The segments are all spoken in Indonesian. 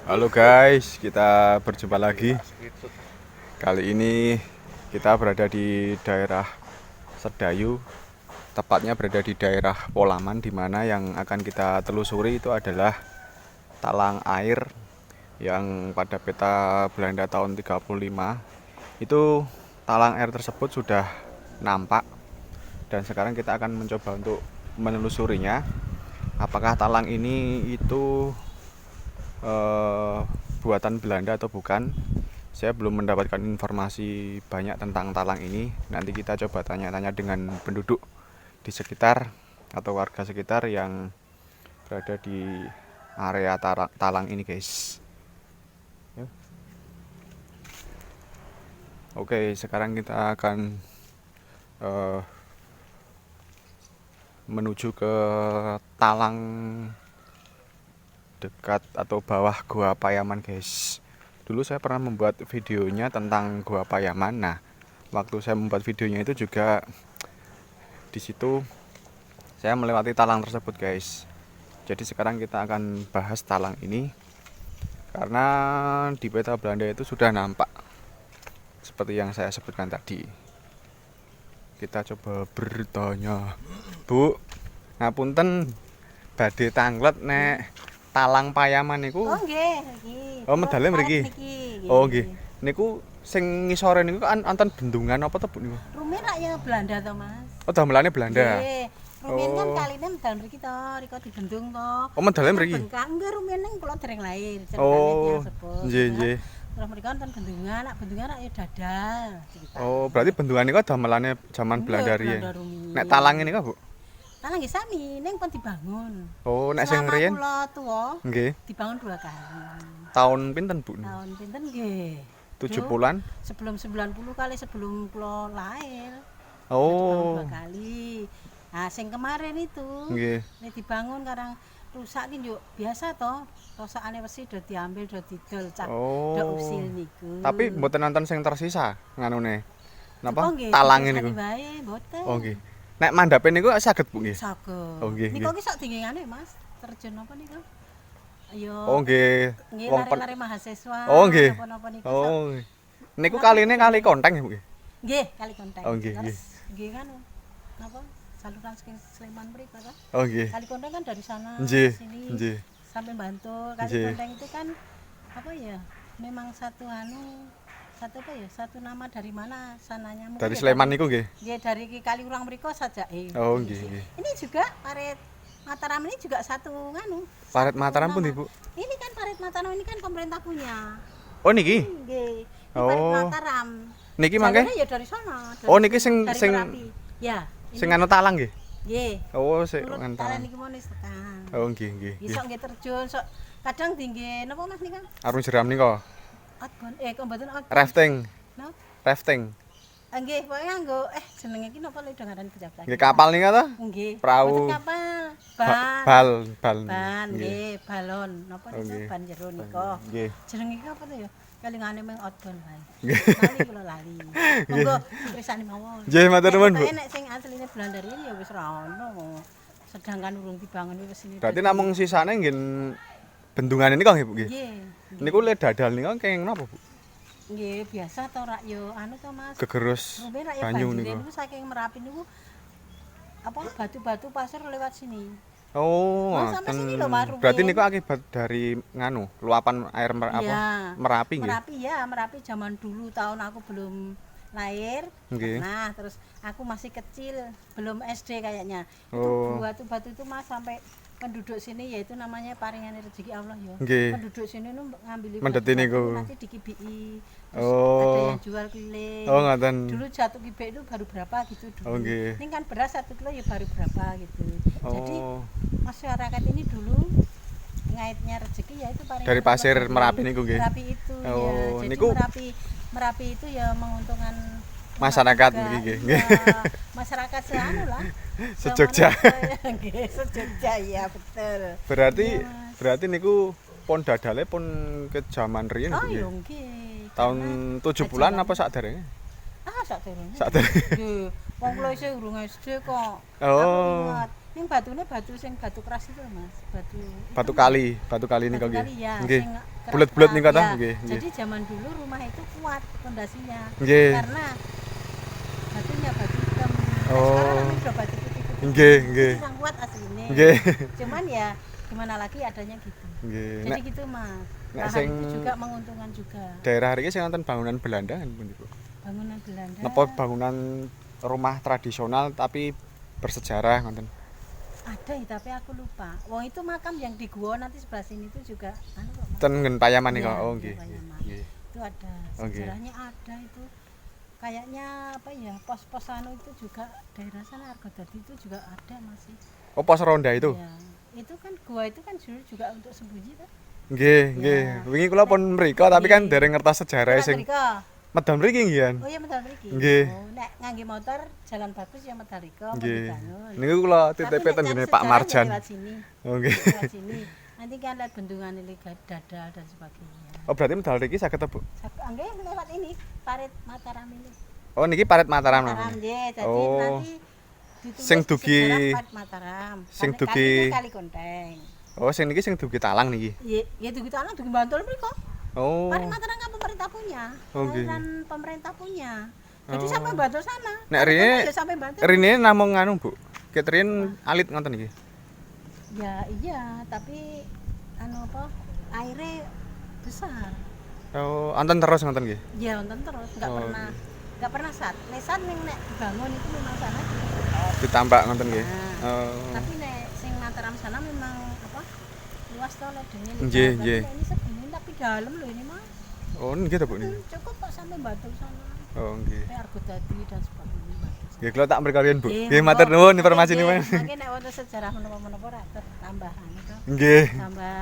Halo guys, kita berjumpa lagi. Kali ini kita berada di daerah Sedayu, tepatnya berada di daerah Polaman, di mana yang akan kita telusuri itu adalah talang air yang pada peta Belanda tahun 35 itu talang air tersebut sudah nampak, dan sekarang kita akan mencoba untuk menelusurinya. Apakah talang ini itu buatan Belanda atau bukan? Saya belum mendapatkan informasi banyak tentang talang ini. Nanti kita coba tanya-tanya dengan penduduk di sekitar atau warga sekitar yang berada di area talang ini, guys. Oke, sekarang kita akan menuju ke talang dekat atau bawah Gua Payaman, guys. Dulu saya pernah membuat videonya tentang Gua Payaman. Nah, waktu saya membuat videonya itu juga di situ saya melewati talang tersebut, guys. Jadi sekarang kita akan bahas talang ini karena di peta Belanda itu sudah nampak seperti yang saya sebutkan tadi. Kita coba bertanya, Bu, ngapunten badhe tanglet nek talang Payaman niku. Oh nggih, nggih. Oh, medale mriki. Oh nggih. Niku sing ngisore niku kan anten bendungan apa to, Bu niku? Rumen rak ya Belanda to, Mas. Oh, damelane Belanda. Nggih. Rumen kan Oh. kaline medal mriki to, rika dibendung to. Oh, medale mriki. Bengkang nggih rumen ning kula dereng lahir. Oh, nggih nggih. Terus mriki wonten bendungan, nak bendungan rak ya dadal. Oh, berarti bendungan niku damelane zaman Belanda riyen. Belanda rumiyin. Nek talang ini kok, Bu? Talang nggih sami, ning pun dibangun. Oh, nek sing Selama riyen kula tuwa nggih. dibangun 2 kali. Tahun pinten, Bu? Tahun pinten nggih? 70-an? Sebelum 90 kali sebelum kula lahir. Oh. 2 kali. Nah, sing kemarin itu Nggih. nek dibangun karang rusak ki yo biasa to. Rosakane wesi do diambil do didol cak do Oh. usil niku. Tapi mboten nonton sing tersisa nganune. Napa? Oh, nggih, Talange ditersani niku. wae mboten. Oh nggih. Nek mandhape niku saged, Bu nggih. Saged. Oh, nggih, Niku nggih. ki sak dingingane Mas. Terjun apa niku? Ayo. Oh nggih. Nggih Wong lari-lari mahasiswa. Oh, nggih. Napa-napa niku. Oh. Niku kaline kali konteng ya, Bu nggih. Nggih, kali konteng. Oh, nggih, Terus nggih kan napa? Saluran Sleman mriki to. Oh nggih. Kali konteng kan dari sana Nggih. sini. Nggih. Sampai Bantul. Kali Nggih. konteng itu kan apa ya? Memang satu satu apa ya? Satu nama dari mana sananya? Mungkin Dari ya Sleman niku nggih. Nggih, dari Kali Urang mriko saja. Oh nggih, nggih. Ini juga parit Mataram ini juga satu nganu. Parit satu Mataram pun, nama. Ibu. Ini kan parit Mataram ini kan pemerintah punya. Oh niki. Nggih. Ini parit Oh. Mataram. Niki mangke. Jalurnya ya dari sana. Oh, niki sing dari sing Merapi. Ya. sing anu talang nggih. Nggih. Oh, sing Urut anu talan talang. iki mon wis tekan. Oh nggih, nggih. nggih. Iso nggih terjun, sok kadang tinggi napa Mas nika? Arung jeram nika. Outbound kok mboten outbound. Rafting. No? Rafting. Nggih, pokoke nganggo jenenge iki napa lho ngaran pejabat. Nggih, kapal nika to? Nggih. Perahu. Mboten kapal. Ban. Bal. Ban nggih, balon. Napa Oh, niku nggih. ban jero nika. Nggih. Jenenge iki apa to ya? Kalingane meng outbound wae. Nggih. Lali kula lali. Monggo prisani mawon. Nggih, matur nuwun, Bu. Nek sing asline Belanda ini ya wis ra ono. Sedangkan urung dibangun wis ini. Berarti namung sisane nggih bendungan ini kok nggih, Bu nggih. Nggih. Niku le dadal nika kenging napa, Bu? Nggih, biasa to rak yo anu to Mas. Gegerus Rumen rak yo banyu banjire niku. niku saking Merapi niku apa batu-batu pasir lewat sini. Oh, Nah, sampai sini ngoten. lho, Mas, Ruben. Berarti niku akibat dari nganu, luapan air apa? Iya. Merapi nggih. Merapi ya, Merapi zaman dulu tahun aku belum lahir. Nggih. Nah, terus aku masih kecil, belum SD kayaknya. Oh. Itu batu-batu itu Mas sampai penduduk sini yaitu namanya paringan rezeki Allah ya. Nggih. Penduduk sini nu ngambil Mendeti niku. nanti dikibiki. Terus Oh. ada yang jual keliling. Oh, ngoten. Dulu satu kibik itu baru berapa gitu dulu. Oh, nggih. Ini kan beras 1 kilo ya baru berapa gitu. Jadi Oh. masyarakat ini dulu ngaitnya rezeki ya itu paling Dari pasir Merapi niku nggih. Merapi itu ya. Oh, Jadi niku- Merapi itu ya menguntungkan Masyarakat juga. nggih, Iya, nggih. masyarakat seanu lah. Se-Jogja. Semuanya, nggih, se-Jogja ya betul. Berarti Iya, Mas. berarti niku pon dadale pun ke zaman riyen Oh Bu, iya nggih. nggih. Tahun Karena 70-an ajaran- apa sakderenge? Ah, sak durunge. Sakderenge. Nggih, wong kula isih urung SD kok. Oh. Aku ingat. Yang batune batu sing batu keras itu loh, Mas. Batu Itu, kali niku batu nggih. kali ya, Nggih. sing keras Bulet-bulet niku ta ya. nggih, nggih. Jadi zaman dulu rumah itu kuat pondasinya. Nggih. Karena batunya batu hitam. Nah, Oh. sekarang kan udah batu putih-putih. Nggih, nggih. Itu yang kuat aslinya. Nggih. Cuman ya gimana lagi adanya gitu. Nggih. Jadi gitu, Mas. nek Lahan sing- itu juga menguntungkan juga. Daerah iki sing wonten bangunan Belanda kan niku. Bangunan Belanda. Napa bangunan rumah tradisional tapi bersejarah ngoten. Ada ya, tapi aku lupa. Wong itu makam yang di gua nanti sebelah sini itu juga anu kok, Mas. Ten nggen Payaman niku. Iya, Oh iya, nggih. Payaman. Nggih. Itu ada Oh, nggih. sejarahnya ada itu. Kayaknya apa ya, pos-pos anu itu juga daerah sana Argodadi itu juga ada masih. Oh, pos ronda itu. Ya, itu kan gua itu kan dulu juga untuk sembunyi kan. Nggih, nggih. Wingi kula pun mriko tapi kan Nggih. dereng ngertos sejarah sing medal mriki nggih. Oh iya medal mriki. Nggih. Oh, nek ngangge motor jalan bagus ya medal riko Nggih. bangun. Niku kula Tapi titip nek ten cari ngene Pak sejarah Marjan. ya lewat sini. Oh nggih. Lewat sini. Nanti kan lihat bendungan ini Dadal dan sebagainya. Oh berarti medal mriki saged Bu. Nggih lewat ini Parit Mataram ini. Oh niki Parit Mataram Mataram namanya. nggih. Jadi Oh. nanti ditulis Sing di dugi- sejarah Parit Mataram. sing Kali dugi- ini Kali Konteng. Oh sing niki sing dugi talang niki. Iya, ya dugi tanah dugi Bantul mriko. Oh. Parit Mataram kan pemerintah punya. Oh, nggih. Aliran pemerintah punya. Jadi Oh. sampai Bantul sana. Nek Parit rene- Mataram ya sampai Bantul. Rene namung anu Bu. Ketrin alit ngoten niki. Ya iya, tapi anu apa? Airnya besar. Oh, anten terus ngoten nggih. Ya nonton terus, Oh, nggak pernah sat. Nek sat nek dibangun itu memang sana. Ditambak ngoten nggih. Nah, Oh. tapi nek sing Mataram sana memang apa? Luas toh ledengnya. Nggih, nggih. Ini segini tapi dalam loh ini Mas. Oh nggih ta Bu niki. Cukup kok sampai Bantul sana. Oh nggih. Sampai Argodadi dan sebagainya Bantul sana. Nggih kula tak mrikalian Bu. Nggih, Nggih matur nuwun monggo. informasi Nggih, niku. Mangke nek wonten sejarah menapa-menapa ra tambahan itu. Nggih. Tambah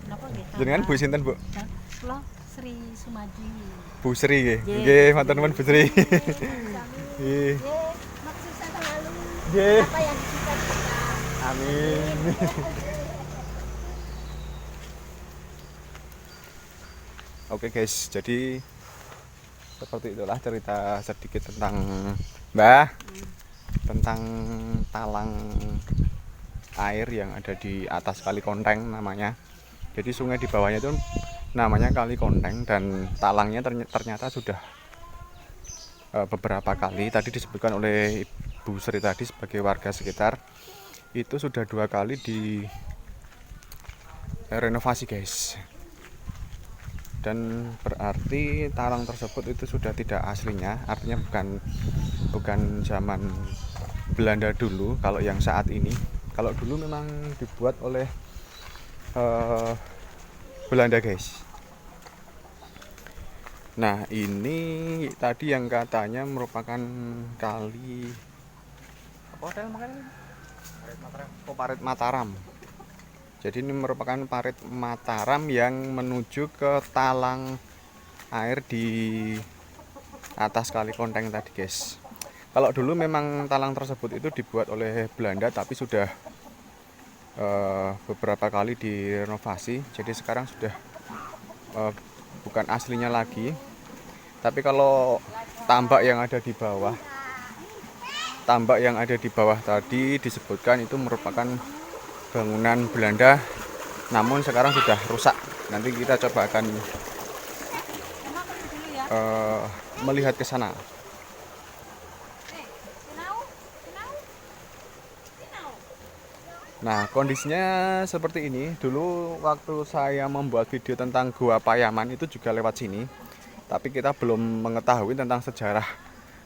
napa nggih? Jenengan Bu sinten Bu? Kula Sri Sumadi. Bu Sri nggih. Nggih. Nggih, matur nuwun Bu Sri. Nggih. Nggih. Maksud saya selalu Nggih. apa yang dicita-cita. Amin. Oke guys, jadi seperti itulah cerita sedikit tentang Mbah, tentang talang air yang ada di atas Kali Konteng namanya. Jadi sungai di bawahnya itu namanya Kali Konteng dan talangnya ternyata sudah beberapa kali tadi disebutkan oleh Ibu Sri tadi sebagai warga sekitar itu sudah 2 kali di renovasi guys, dan berarti talang tersebut itu sudah tidak aslinya, artinya bukan zaman Belanda dulu. Kalau yang saat ini, kalau dulu memang dibuat oleh Belanda guys. Nah ini tadi yang katanya merupakan kali apa namanya? Parit Mataram. Jadi ini merupakan Parit Mataram yang menuju ke talang air di atas Kali Konteng tadi guys. Kalau dulu memang talang tersebut itu dibuat oleh Belanda tapi sudah beberapa kali direnovasi. Jadi sekarang sudah bukan aslinya lagi. Tapi kalau tambak yang ada di bawah tadi disebutkan itu merupakan bangunan Belanda, namun sekarang sudah rusak. Nanti kita coba akan melihat ke sana. Nah, kondisinya seperti ini. Dulu waktu saya membuat video tentang Gua Payaman itu juga lewat sini. Tapi kita belum mengetahui tentang sejarah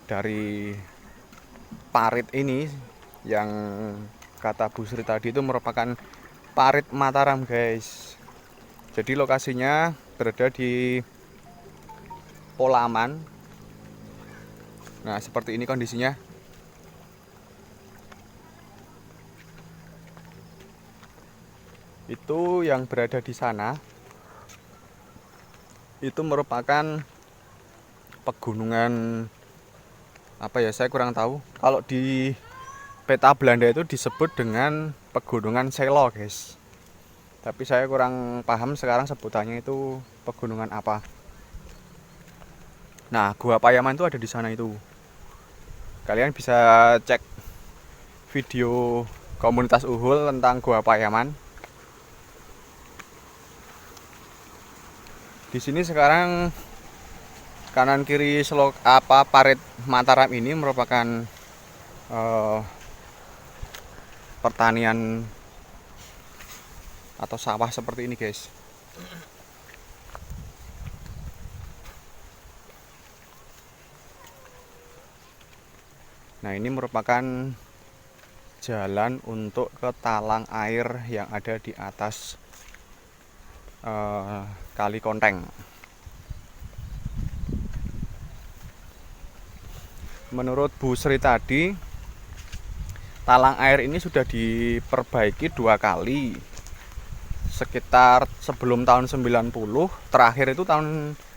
dari parit ini yang kata Bu Sri tadi itu merupakan Parit Mataram, guys. Jadi lokasinya berada di Polaman. Nah, seperti ini kondisinya. Itu yang berada di sana itu merupakan pegunungan apa ya, saya kurang tahu. Kalau di peta Belanda itu disebut dengan pegunungan Selo, guys. Tapi saya kurang paham sekarang sebutannya itu pegunungan apa. Nah, Gua Payaman itu ada di sana itu. Kalian bisa cek video komunitas Uhul tentang Gua Payaman. Di sini sekarang kanan kiri parit Mataram ini merupakan pertanian atau sawah seperti ini, guys. Nah, ini merupakan jalan untuk ke talang air yang ada di atas Kali Konteng. Menurut Bu Sri tadi, talang air ini sudah diperbaiki 2 kali. Sekitar sebelum tahun 90, terakhir itu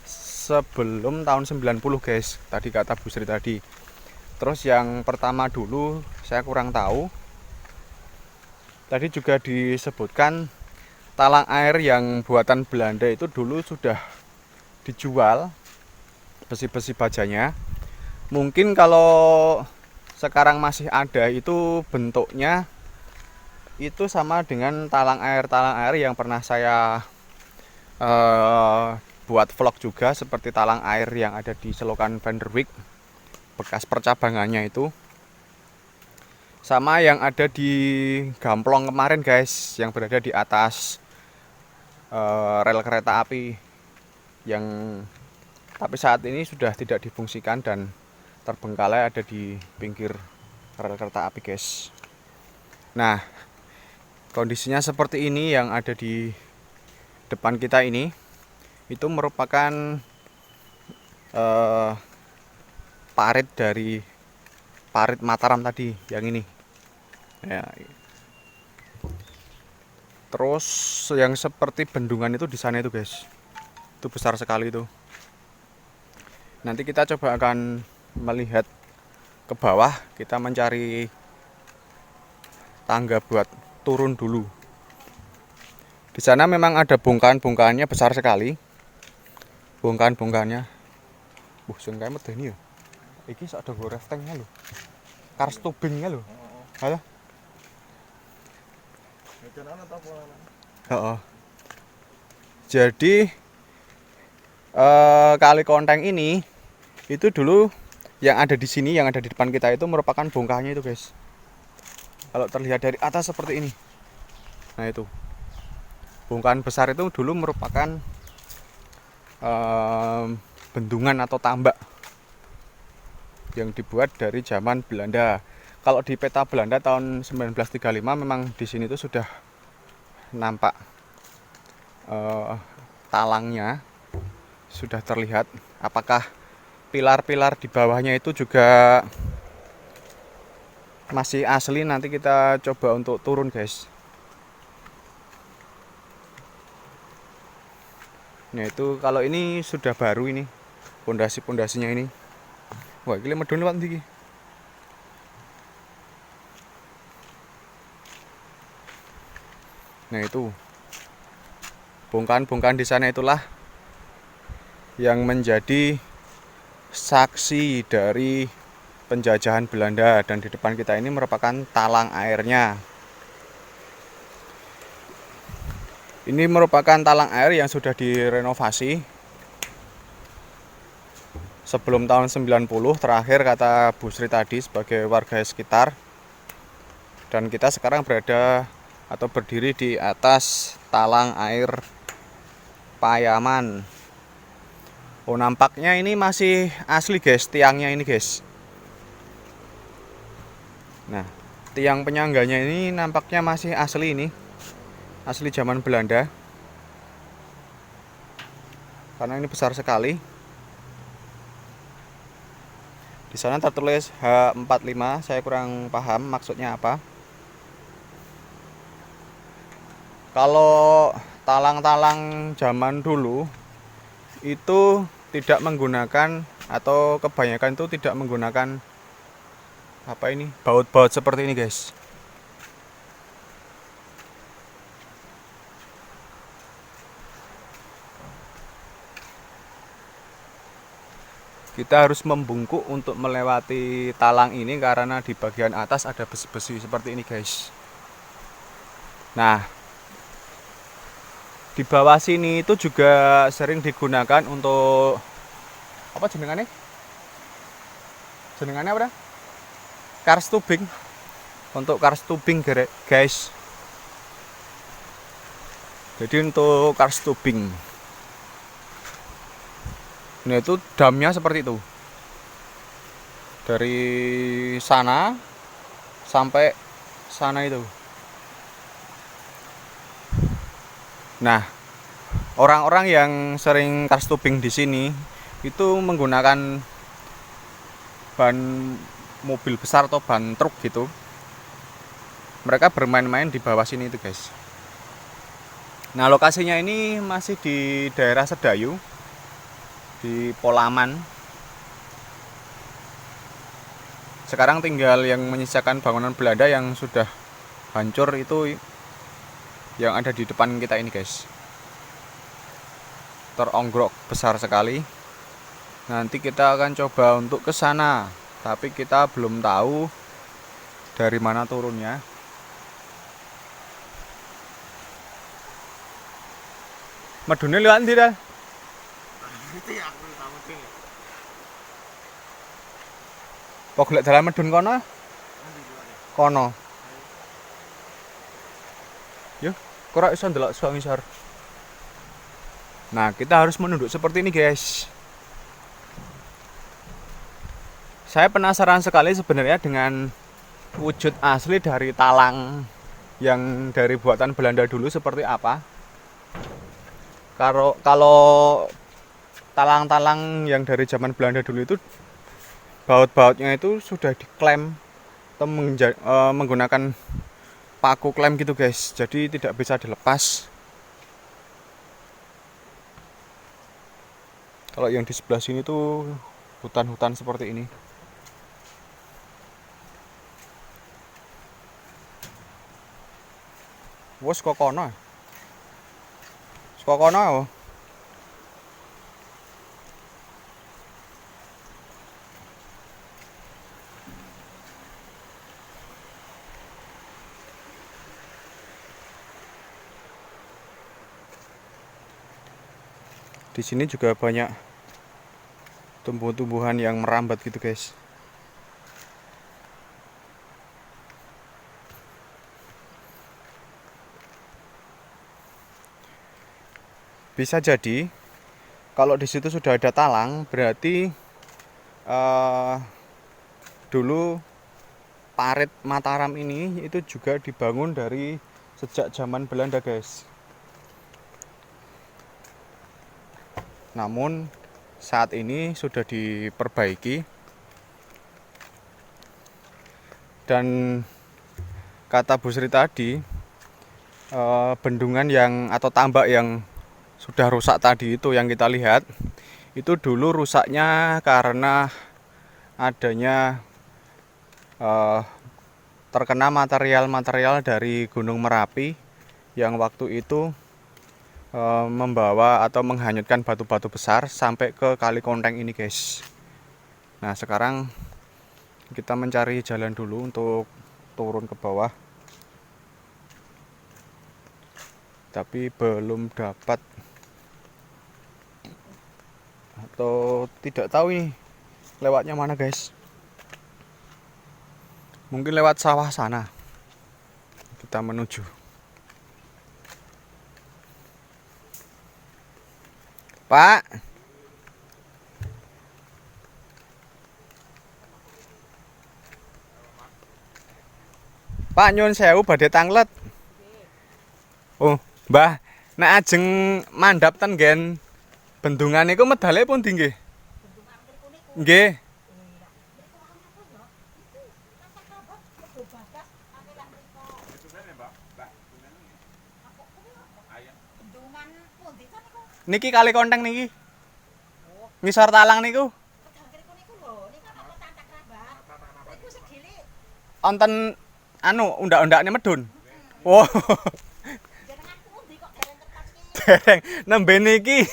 sebelum tahun 90, guys. Tadi kata Bu Sri tadi. Terus yang pertama dulu saya kurang tahu. Tadi juga disebutkan talang air yang buatan Belanda itu dulu sudah dijual besi-besi bajanya. Mungkin kalau sekarang masih ada itu bentuknya itu sama dengan talang air yang pernah saya buat vlog juga, seperti talang air yang ada di Selokan Vanderwyk, bekas percabangannya itu. Sama yang ada di Gamplong kemarin, guys, yang berada di atas rel kereta api, yang tapi saat ini sudah tidak difungsikan dan terbengkalai ada di pinggir rel kereta api, guys. Nah, kondisinya seperti ini yang ada di depan kita ini. Itu merupakan parit Mataram tadi, yang ini ya. Terus yang seperti bendungan itu di sana itu, guys, itu besar sekali itu. Nanti kita coba akan melihat ke bawah, kita mencari tangga buat turun dulu. Di sana memang ada bongkahan-bongkahannya besar sekali. Bongkahan-bongkahannya. Sing kae medeni ya. Iki sak ada raftingnya lho. Kars tubingnya lho. Halo. Jadi Kali Konteng ini itu dulu yang ada di sini, yang ada di depan kita itu merupakan bongkahannya itu, guys. Kalau terlihat dari atas seperti ini. Nah, itu. Bongkahan besar itu dulu merupakan bendungan atau tambak yang dibuat dari zaman Belanda. Kalau di peta Belanda tahun 1935 memang di sini tuh sudah nampak talangnya, sudah terlihat. Apakah pilar-pilar di bawahnya itu juga masih asli? Nanti kita coba untuk turun, guys. Nah, itu kalau ini sudah baru ini pondasi-pondasinya ini. Wah, ini medun lewat iki. Nah, itu bongkahan-bongkahan di sana itulah yang menjadi saksi dari penjajahan Belanda, dan di depan kita ini merupakan talang airnya. Ini merupakan talang air yang sudah direnovasi sebelum tahun 90, terakhir kata Bu Sri tadi sebagai warga sekitar. Dan kita sekarang berada atau berdiri di atas talang air Payaman. Oh, nampaknya ini masih asli, guys, tiangnya ini, guys. Nah, tiang penyangganya ini nampaknya masih asli ini. Asli zaman Belanda. Karena ini besar sekali. Di sana tertulis H45, saya kurang paham maksudnya apa. Kalau talang-talang zaman dulu itu tidak menggunakan, atau kebanyakan itu tidak menggunakan baut-baut seperti ini, guys. Kita harus membungkuk untuk melewati talang ini karena di bagian atas ada besi-besi seperti ini, guys. Nah, di bawah sini itu juga sering digunakan untuk apa jenengannya? Jenengannya apa dah? Kars tubing. Untuk kars tubing, guys. Jadi untuk kars tubing. Nah, itu damnya seperti itu. Dari sana sampai sana itu. Nah, orang-orang yang sering kars tubing di sini itu menggunakan ban mobil besar atau ban truk gitu. Mereka bermain-main di bawah sini itu, guys. Nah, lokasinya ini masih di daerah Sedayu, di Polaman. Sekarang tinggal yang menyisakan bangunan Belanda yang sudah hancur itu yang ada di depan kita ini, guys. Terongrok besar sekali. Nanti kita akan coba untuk ke sana, tapi kita belum tahu dari mana turunnya. Medune lewat ndi, Dal? Kok golek dalan medun kono? Kono. Yo, kok iso ndelok suang ngisor. Nah, kita harus menunduk seperti ini, guys. Saya penasaran sekali sebenarnya dengan wujud asli dari talang yang dari buatan Belanda dulu seperti apa. Kalau talang-talang yang dari zaman Belanda dulu itu baut-bautnya itu sudah diklem atau menggunakan paku klem gitu, guys. Jadi tidak bisa dilepas. Kalau yang di sebelah sini tuh hutan-hutan seperti ini. Wes kok kono. Kok kono. Di sini juga banyak tumbuh-tumbuhan yang merambat gitu, guys. Bisa jadi kalau di situ sudah ada talang, berarti dulu parit Mataram ini itu juga dibangun dari sejak zaman Belanda, guys. Namun saat ini sudah diperbaiki dan kata Bu Sri tadi, bendungan yang atau tambak yang sudah rusak tadi itu yang kita lihat itu dulu rusaknya karena adanya terkena material-material dari Gunung Merapi yang waktu itu membawa atau menghanyutkan batu-batu besar sampai ke Kali Konteng ini, guys. Nah, sekarang kita mencari jalan dulu untuk turun ke bawah, tapi belum dapat atau tidak tahu ini lewatnya mana, guys. Mungkin lewat sawah sana kita menuju. Pak, Pak nyun sewu badhe tanglet. Oh, Mbah, nek ajeng mandhap ten nggen bendungan niku medale pundi nggih? Nggih. Niki Kali Konteng niki. Ngisor talang niku. Onten anu undak-undakne medun. Oh. Dereng nembe niki.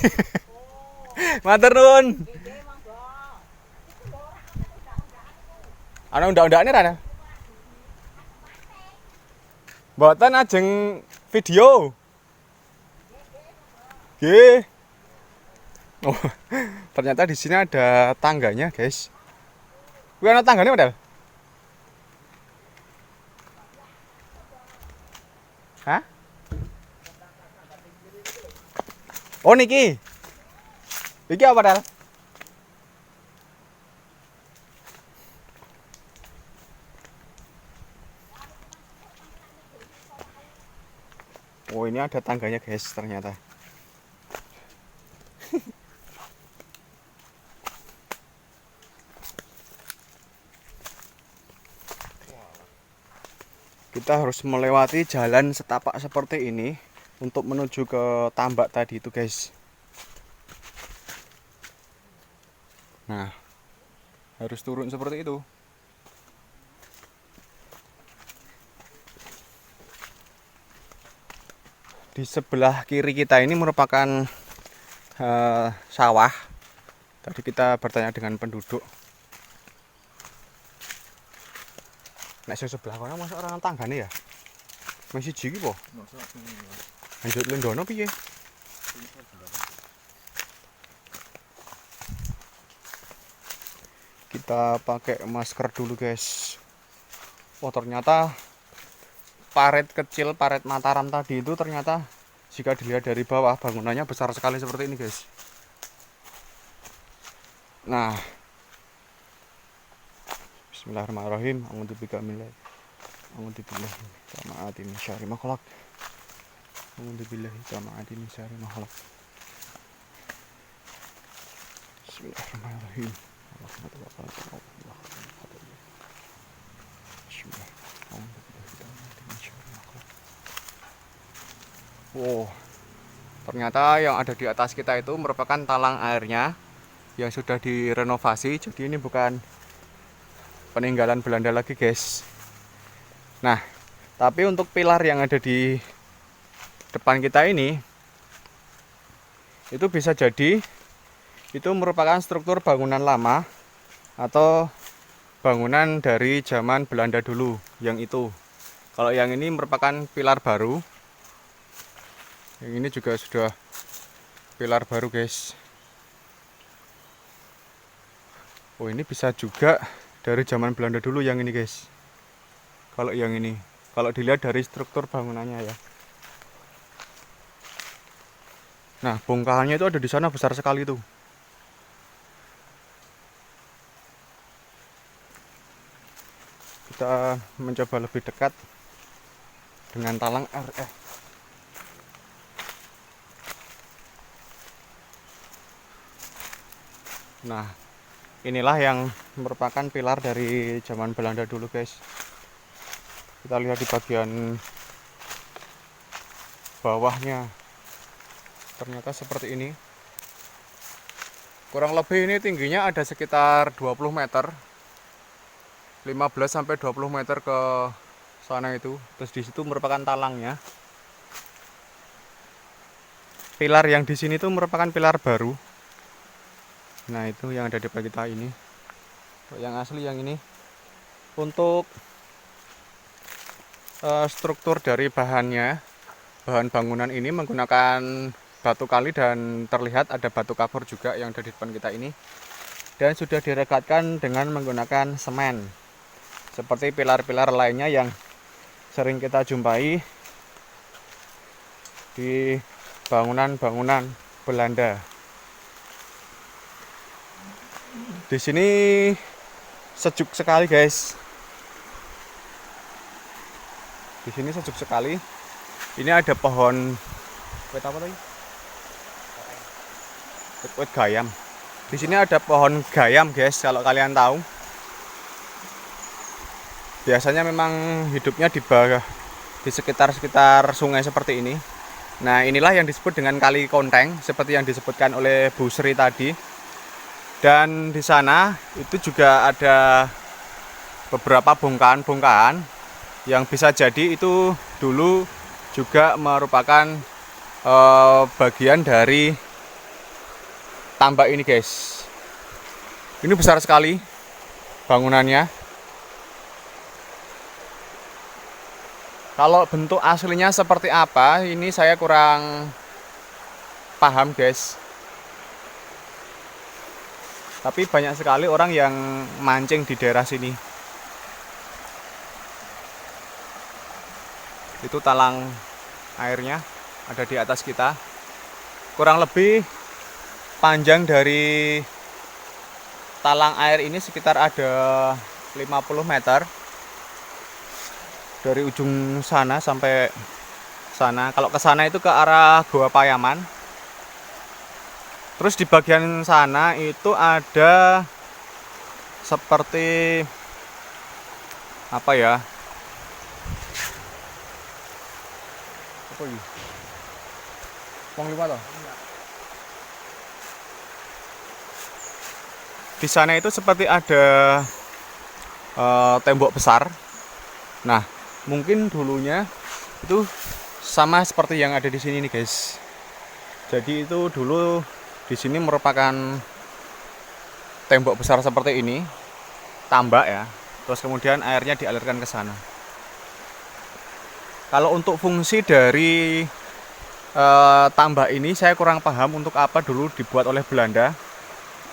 Matur nuwun. Ana undak-undakne ra? Mboten ajeng video. Nggih. Oh, ternyata di sini ada tangganya, guys. Kuwi ana tanggane, Modal? Hah? Oh, niki. Iki apa, Dal? Oh, ini ada tangganya, guys, ternyata. Kita harus melewati jalan setapak seperti ini untuk menuju ke tambak tadi itu, guys. Nah, harus turun seperti itu. Di sebelah kiri kita ini merupakan sawah. Tadi kita bertanya dengan penduduk. Nek sing sebelah kono masuk orang tanggane ya? Masih jiki po? Lanjut lendono piye? Kita pakai masker dulu, guys. Oh, ternyata paret kecil, paret Mataram tadi itu ternyata jika dilihat dari bawah bangunannya besar sekali seperti ini, guys. Nah, Bismillahirrahmanirrahim. A'udzubillahi min syarri ma khalaq. Bismillahirrahmanirrahim. Wow, ternyata yang ada di atas kita itu merupakan talang airnya yang sudah direnovasi. Jadi ini bukan peninggalan Belanda lagi, guys. Nah, tapi untuk pilar yang ada di depan kita ini itu bisa jadi itu merupakan struktur bangunan lama atau bangunan dari zaman Belanda dulu yang itu. Kalau yang ini merupakan pilar baru. Yang ini juga sudah pilar baru, guys. Oh, ini bisa juga dari zaman Belanda dulu yang ini, guys. Kalau yang ini, kalau dilihat dari struktur bangunannya ya. Nah, bongkahannya itu ada di sana besar sekali tuh. Kita mencoba lebih dekat dengan talang RF. Nah, inilah yang merupakan pilar dari zaman Belanda dulu, guys. Kita lihat di bagian bawahnya. Ternyata seperti ini. Kurang lebih ini tingginya ada sekitar 20 meter. 15 sampai 20 meter ke sana itu. Terus di situ merupakan talangnya. Pilar yang di sini tuh merupakan pilar baru. Nah, itu yang ada di depan kita ini. Yang asli yang ini. Untuk struktur dari bahannya, bahan bangunan ini menggunakan batu kali dan terlihat ada batu kapur juga yang ada di depan kita ini. Dan sudah direkatkan dengan menggunakan semen. Seperti pilar-pilar lainnya yang sering kita jumpai di bangunan-bangunan Belanda. Di sini sejuk sekali, guys. Di sini sejuk sekali. Ini ada pohon wit apa tadi? Wit gayam. Di sini ada pohon gayam, guys, kalau kalian tahu. Biasanya memang hidupnya di sekitar-sekitar sungai seperti ini. Nah, inilah yang disebut dengan Kali Konteng, seperti yang disebutkan oleh Bu Sri tadi. Dan di sana itu juga ada beberapa bongkahan-bongkahan yang bisa jadi itu dulu juga merupakan bagian dari tambak ini, guys. Ini besar sekali bangunannya. Kalau bentuk aslinya seperti apa, ini saya kurang paham guys. Tapi banyak sekali orang yang mancing di daerah sini. Itu talang airnya ada di atas kita. Kurang lebih panjang dari talang air ini sekitar ada 50 meter. Dari ujung sana sampai sana. Kalau ke sana itu ke arah Goa Payaman. Terus di bagian sana itu ada seperti apa ya? Apa ini? Wong liwat toh? Di sana itu seperti ada tembok besar. Nah, mungkin dulunya itu sama seperti yang ada di sini nih guys. Jadi itu dulu di sini merupakan tembok besar seperti ini, tambak ya. Terus kemudian airnya dialirkan ke sana. Kalau untuk fungsi dari tambak ini saya kurang paham untuk apa dulu dibuat oleh Belanda.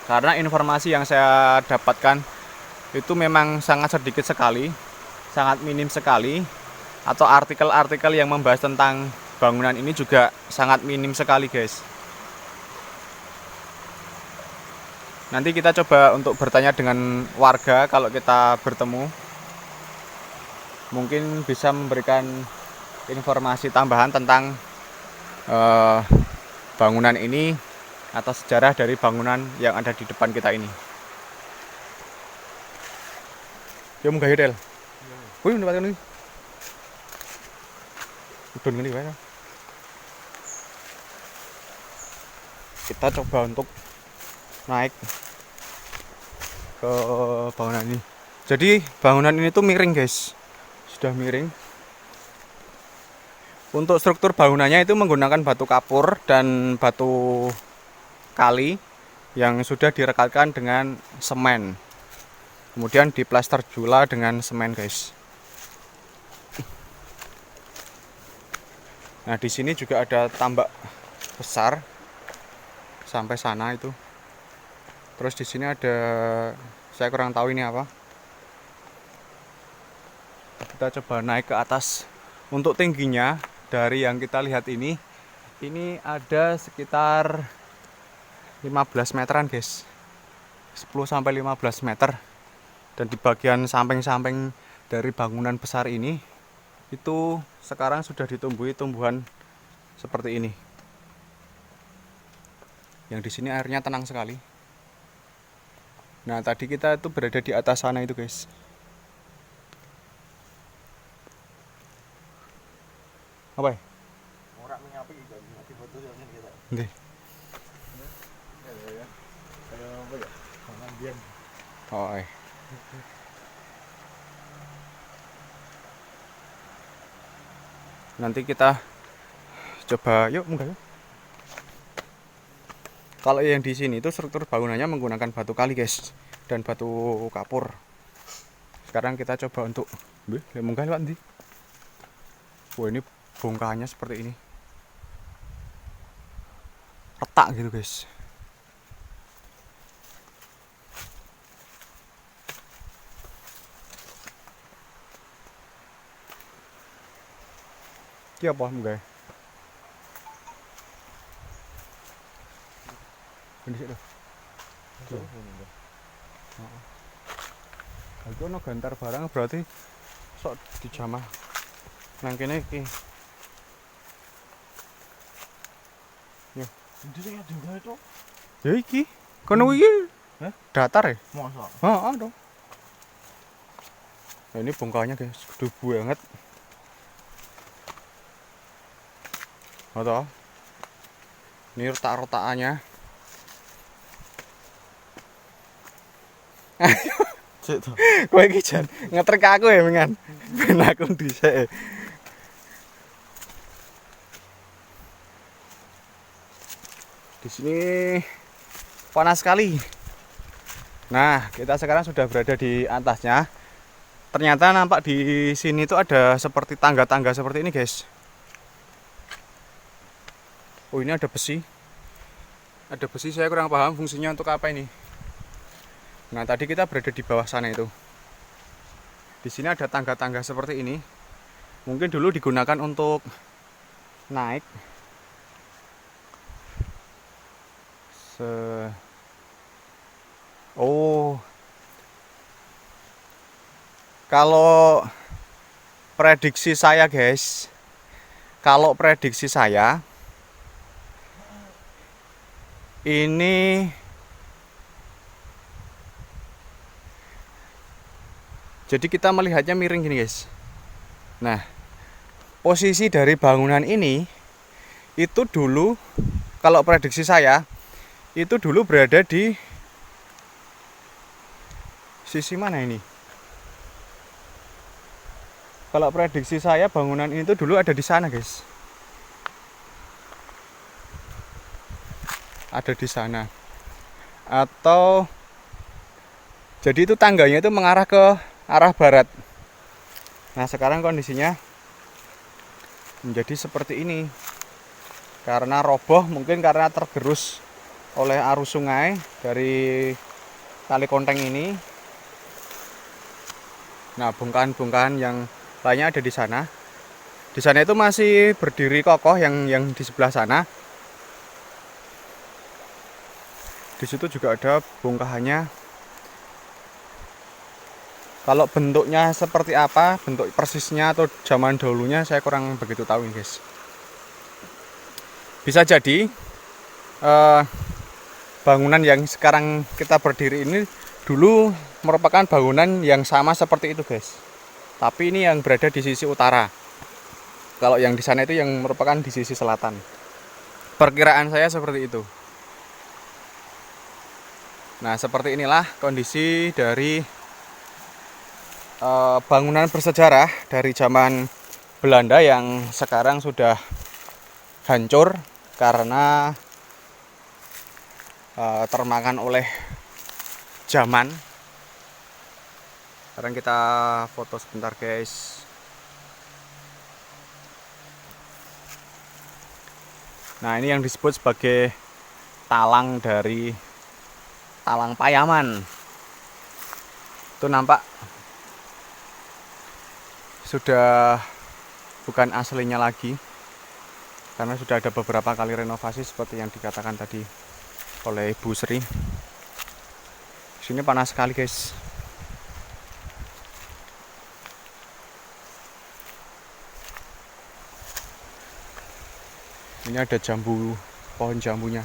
Karena informasi yang saya dapatkan itu memang sangat sedikit sekali, sangat minim sekali. Atau artikel-artikel yang membahas tentang bangunan ini juga sangat minim sekali guys. Nanti kita coba untuk bertanya dengan warga kalau kita bertemu. Mungkin bisa memberikan informasi tambahan tentang bangunan ini atau sejarah dari bangunan yang ada di depan kita ini. Yo munggah Del. Wih, mendapatkan ini. Udah ngene wae. Kita coba untuk naik ke bangunan ini. Jadi bangunan ini tuh miring guys, sudah miring. Untuk struktur bangunannya itu menggunakan batu kapur dan batu kali yang sudah direkatkan dengan semen. Kemudian diplaster juga dengan semen guys. Nah di sini juga ada tambak besar sampai sana itu. Terus di sini ada, saya kurang tahu ini apa. Kita coba naik ke atas. Untuk tingginya dari yang kita lihat ini ada sekitar 15 meteran guys. 10 sampai 15 meter. Dan di bagian samping-samping dari bangunan besar ini itu sekarang sudah ditumbuhi tumbuhan seperti ini. Yang di sini airnya tenang sekali. Nah, tadi kita itu berada di atas sana itu, guys. Apa ya? Ora mengapi juga di foto yang ini kita. Nggih. Kayak apa ya? Tangan diam. Oh, nanti kita coba yuk munggah yuk. Kalau yang di sini itu struktur bangunannya menggunakan batu kali guys dan batu kapur. Sekarang kita coba untuk munggah lewat nanti. Wah ini bongkahannya seperti ini. Retak gitu guys. Ini apa munggah? Ini sih tuh. Kalau ono gantar barang berarti sok dijamah. Nang kene iki. Yo. Itu sing juga itu. Ya iki. Kono iki. Hah? Datar ya? Masa? Heeh dong. Nah, ini bongkahannya guys, gede banget. Atau ini retak-retakannya. Cek to. Kowe iki jan ngetrek aku ya mengan. Ben aku dhisik. Di sini panas sekali. Nah, kita sekarang sudah berada di atasnya. ternyata nampak di sini tuh ada seperti tangga-tangga seperti ini guys. Oh ini ada besi. Ada besi, saya kurang paham fungsinya untuk apa ini. Nah tadi kita berada di bawah sana itu. Di sini ada tangga-tangga seperti ini. Mungkin dulu digunakan untuk naik. Oh, kalau prediksi saya guys, ini jadi kita melihatnya miring gini guys. Nah, posisi dari bangunan ini itu dulu, kalau prediksi saya itu dulu berada di sisi mana ini? Kalau prediksi saya bangunan ini tuh dulu ada di sana guys. Ada di sana. Atau jadi itu tangganya itu mengarah ke arah barat. Nah sekarang kondisinya menjadi seperti ini. Karena roboh, mungkin karena tergerus oleh arus sungai dari Kali Konteng ini. Nah, bongkahan-bongkahan yang lainnya ada di sana. Di sana itu masih berdiri kokoh yang di sebelah sana. Di situ juga ada bongkahannya. Kalau bentuknya seperti apa, bentuk persisnya atau zaman dahulunya saya kurang begitu tahu nih, guys. Bisa jadi bangunan yang sekarang kita berdiri ini dulu merupakan bangunan yang sama seperti itu guys, tapi ini yang berada di sisi utara. Kalau yang di sana itu yang merupakan di sisi selatan. Perkiraan saya seperti itu. Nah seperti inilah kondisi dari bangunan bersejarah dari zaman Belanda yang sekarang sudah hancur karena termakan oleh zaman. Sekarang kita foto sebentar guys. Nah ini yang disebut sebagai talang dari Talang Payaman. Itu nampak sudah bukan aslinya lagi, karena sudah ada beberapa kali renovasi seperti yang dikatakan tadi oleh Ibu Sri. Sini panas sekali guys. Ini ada jambu, pohon jambunya.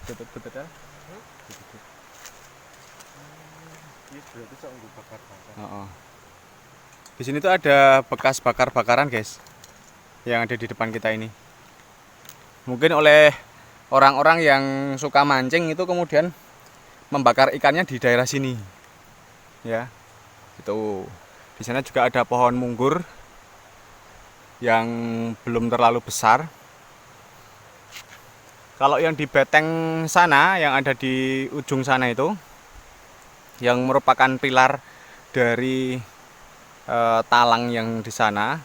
Betul-betul ya. Ini berarti saya nggak bakar-bakar. Di sini tuh ada bekas bakar-bakaran guys, yang ada di depan kita ini. Mungkin oleh orang-orang yang suka mancing itu kemudian membakar ikannya di daerah sini. Ya. Itu. Di sana juga ada pohon munggur yang belum terlalu besar. Kalau yang di beteng sana, yang ada di ujung sana itu, yang merupakan pilar dari talang yang di sana,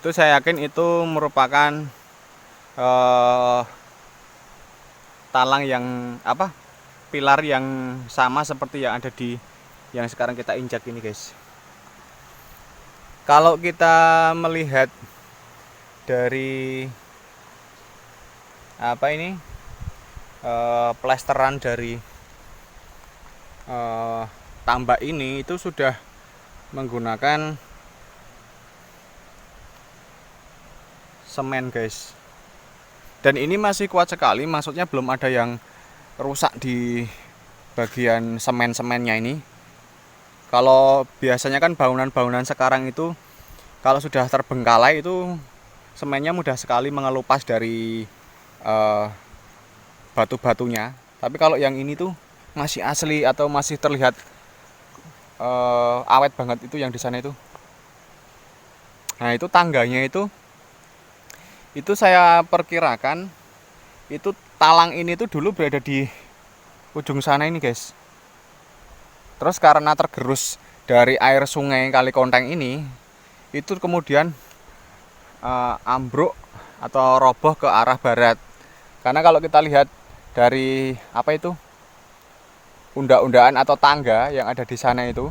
itu saya yakin itu merupakan talang yang apa? Pilar yang sama seperti yang ada di yang sekarang kita injak ini, guys. Kalau kita melihat dari apa ini plesteran dari tambak ini itu sudah menggunakan semen guys, dan ini masih kuat sekali, maksudnya belum ada yang rusak di bagian semen-semennya ini. Kalau biasanya kan bangunan-bangunan sekarang itu kalau sudah terbengkalai itu semennya mudah sekali mengelupas dari batu-batunya. Tapi kalau yang ini tuh masih asli atau masih terlihat awet banget itu yang di sana itu. Nah itu tangganya itu saya perkirakan itu talang ini tuh dulu berada di ujung sana ini guys. Terus karena tergerus dari air sungai Kali Konteng ini, itu kemudian ambruk atau roboh ke arah barat. Karena kalau kita lihat dari apa itu unda-undaan atau tangga yang ada di sana itu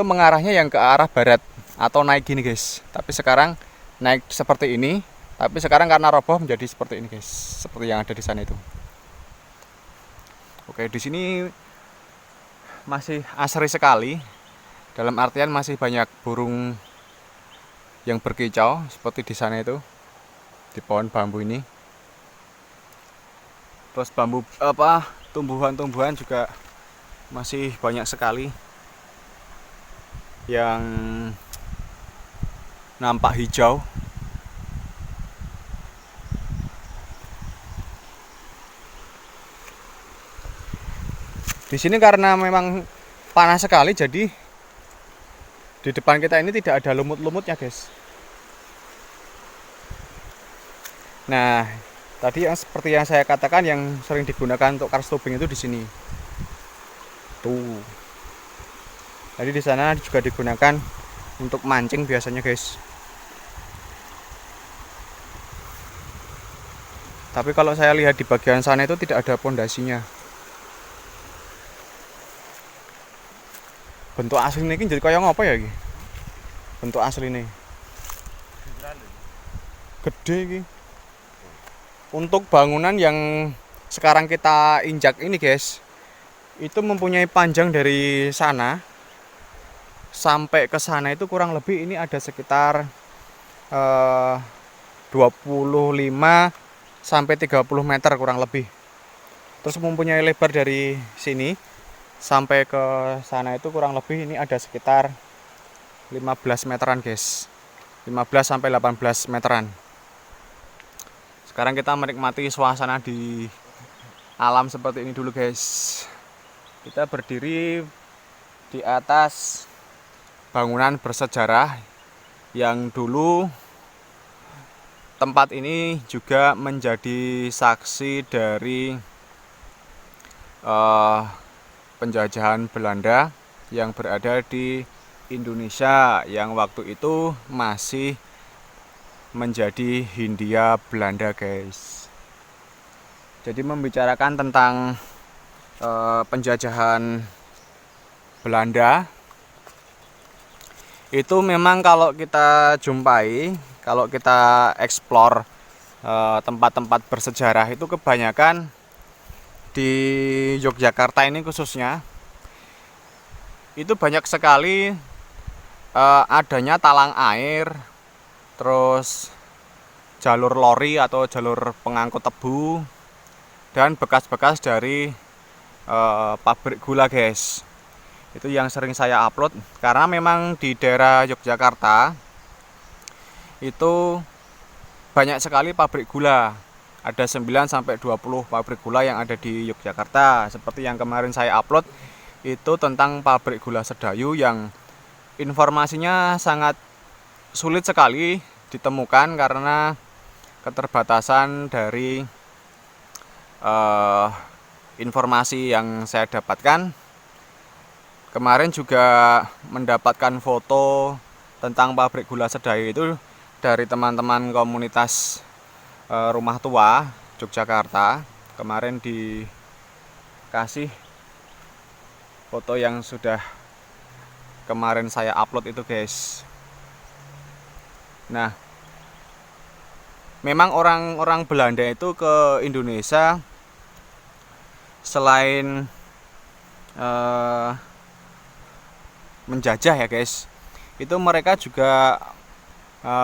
mengarahnya yang ke arah barat atau naik gini guys. Tapi sekarang naik seperti ini, tapi sekarang karena roboh menjadi seperti ini guys, seperti yang ada di sana itu. Oke, di sini masih asri sekali, dalam artian masih banyak burung yang berkicau seperti di sana itu, di pohon bambu ini. Terus tumbuhan-tumbuhan juga masih banyak sekali yang nampak hijau. Di sini karena memang panas sekali, jadi di depan kita ini tidak ada lumut-lumutnya, guys. Nah, tadi yang seperti yang saya katakan yang sering digunakan untuk karst tubing itu di sini. Tuh. Jadi di sana juga digunakan untuk mancing biasanya, guys. Tapi kalau saya lihat di bagian sana itu tidak ada pondasinya. Bentuk asli ini jadi kayak apa ya iki? Bentuk asli ini. Gede iki. Untuk bangunan yang sekarang kita injak ini, guys, itu mempunyai panjang dari sana sampai ke sana itu kurang lebih ini ada sekitar 25 sampai 30 meter kurang lebih. Terus mempunyai lebar dari sini sampai ke sana itu kurang lebih ini ada sekitar 15 meteran, guys. 15 sampai 18 meteran. Sekarang kita menikmati suasana di alam seperti ini dulu, guys. Kita berdiri di atas bangunan bersejarah yang dulu tempat ini juga menjadi saksi dari penjajahan Belanda yang berada di Indonesia yang waktu itu masih menjadi Hindia Belanda, guys. Jadi membicarakan tentang penjajahan Belanda itu memang kalau kita jumpai, kalau kita eksplor tempat-tempat bersejarah itu kebanyakan di Yogyakarta ini khususnya itu banyak sekali adanya talang air, terus jalur lori atau jalur pengangkut tebu, dan bekas-bekas dari pabrik gula, guys. Itu yang sering saya upload karena memang di daerah Yogyakarta itu banyak sekali pabrik gula. Ada 9 sampai 20 pabrik gula yang ada di Yogyakarta. Seperti yang kemarin saya upload itu tentang pabrik gula Sedayu yang informasinya sangat sulit sekali ditemukan karena keterbatasan dari informasi yang saya dapatkan. Kemarin juga mendapatkan foto tentang pabrik gula Sedayu itu dari teman-teman komunitas Rumah Tua Yogyakarta. Kemarin dikasih foto yang sudah kemarin saya upload itu, guys. Nah, memang orang-orang Belanda itu ke Indonesia selain menjajah ya, guys, itu mereka juga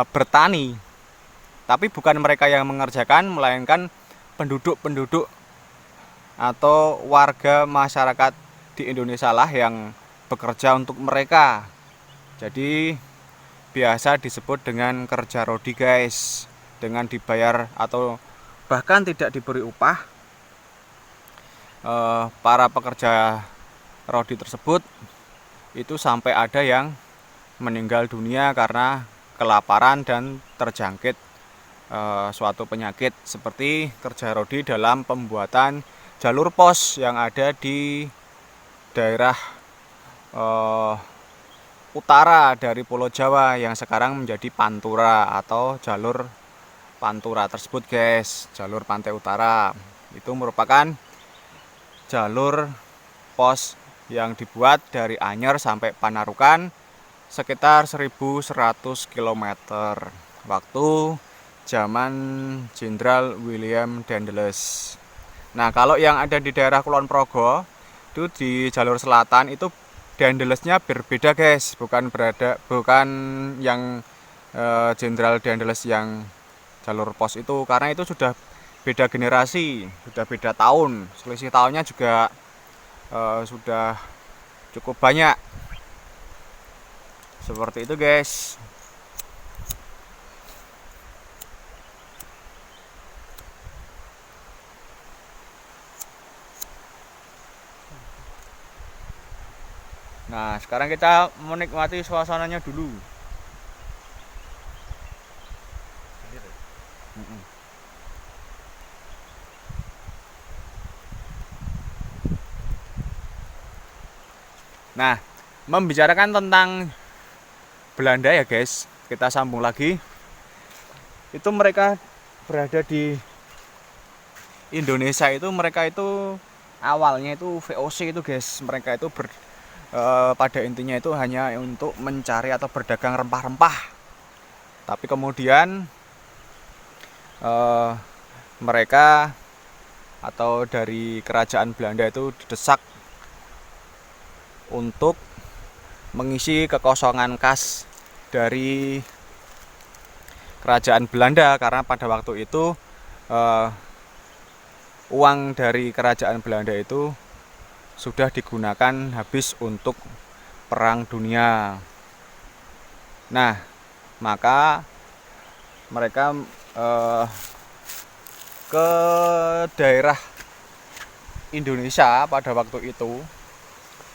bertani. Tapi bukan mereka yang mengerjakan, melainkan penduduk-penduduk atau warga masyarakat di Indonesia lah yang bekerja untuk mereka. Jadi biasa disebut dengan kerja rodi, guys, dengan dibayar atau bahkan tidak diberi upah. Para pekerja rodi tersebut itu sampai ada yang meninggal dunia karena kelaparan dan terjangkit suatu penyakit seperti kerja rodi dalam pembuatan jalur pos yang ada di daerah utara dari Pulau Jawa yang sekarang menjadi Pantura atau jalur Pantura tersebut guys. Jalur Pantai Utara itu merupakan jalur pos yang dibuat dari Anyer sampai Panarukan sekitar 1100 km waktu zaman Jenderal William Dandeles. Nah, kalau yang ada di daerah Kulon Progo itu di jalur selatan itu Dandelesnya berbeda guys, bukan yang Jenderal Dandeles yang jalur pos itu, karena itu sudah beda generasi, sudah beda tahun, selisih tahunnya juga sudah cukup banyak. Seperti itu guys. Nah, sekarang kita menikmati suasananya dulu. Nah, membicarakan tentang Belanda ya guys, kita sambung lagi. Itu mereka berada di Indonesia itu, mereka itu awalnya itu VOC itu guys. Mereka itu pada intinya itu hanya untuk mencari atau berdagang rempah-rempah. Tapi kemudian mereka atau dari kerajaan Belanda itu didesak untuk mengisi kekosongan kas dari kerajaan Belanda, karena pada waktu itu uang dari kerajaan Belanda itu sudah digunakan habis untuk Perang Dunia. Nah, maka mereka ke daerah Indonesia pada waktu itu,